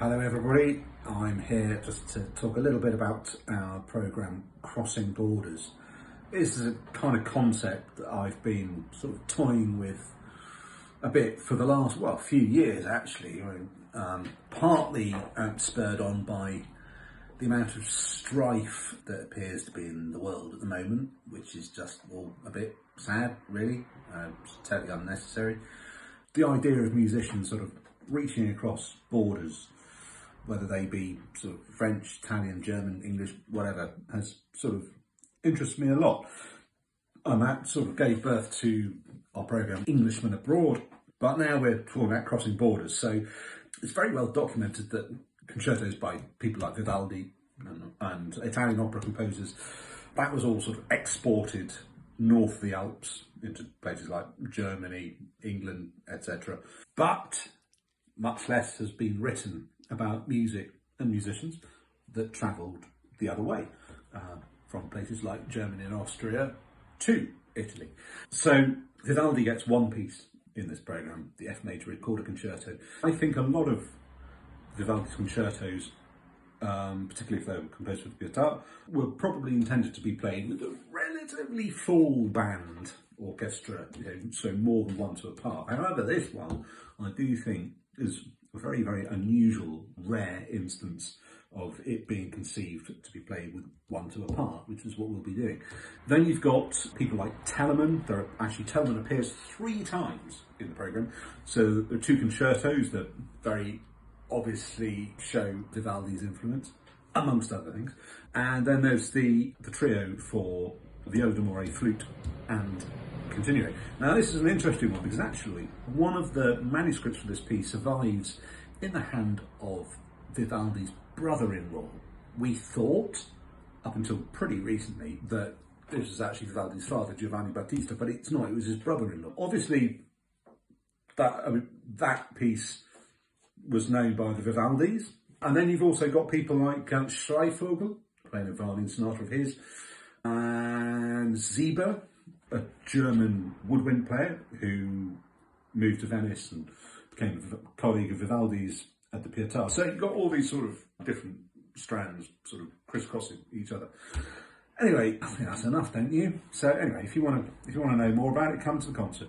Hello everybody, I'm here just to talk a little bit about our programme Crossing Borders. This is a kind of concept that I've been sort of toying with a bit for the last, few years actually, partly spurred on by the amount of strife that appears to be in the world at the moment, which is just all a bit sad really, totally unnecessary. The idea of musicians sort of reaching across borders, whether they be sort of French, Italian, German, English, whatever, has sort of interested me a lot. And that sort of gave birth to our programme Englishmen Abroad, but now we're talking about crossing borders. So it's very well documented that concertos by people like Vivaldi and Italian opera composers, that was all sort of exported north of the Alps into places like Germany, England, etc. But much less has been written about music and musicians that travelled the other way, from places like Germany and Austria to Italy. So Vivaldi gets one piece in this programme, the F major Recorder Concerto. I think a lot of Vivaldi's concertos, particularly if they were composed with guitar, were probably intended to be played with a relatively full band orchestra, so more than one to a part. However, this one I do think is a very, very unusual, rare instance of it being conceived to be played with one to a part, which is what we'll be doing. Then you've got people like Telemann. Telemann appears 3 times in the programme. So there are 2 concertos that very obviously show Vivaldi's influence, amongst other things. And then there's the trio for viola d'amore, flute and continuo. Now this is an interesting one because actually one of the manuscripts for this piece survives in the hand of Vivaldi's brother-in-law. We thought, up until pretty recently, that this was actually Vivaldi's father, Giovanni Battista, but it's not, it was his brother-in-law. Obviously that piece was known by the Vivaldis. And then you've also got people like Schreifvogel, playing a violin sonata of his, and Sieber, a German woodwind player who moved to Venice and became a colleague of Vivaldi's at the Pietà. So you've got all these sort of different strands sort of crisscrossing each other. Anyway, I think that's enough, don't you? So anyway, if you want to know more about it, come to the concert.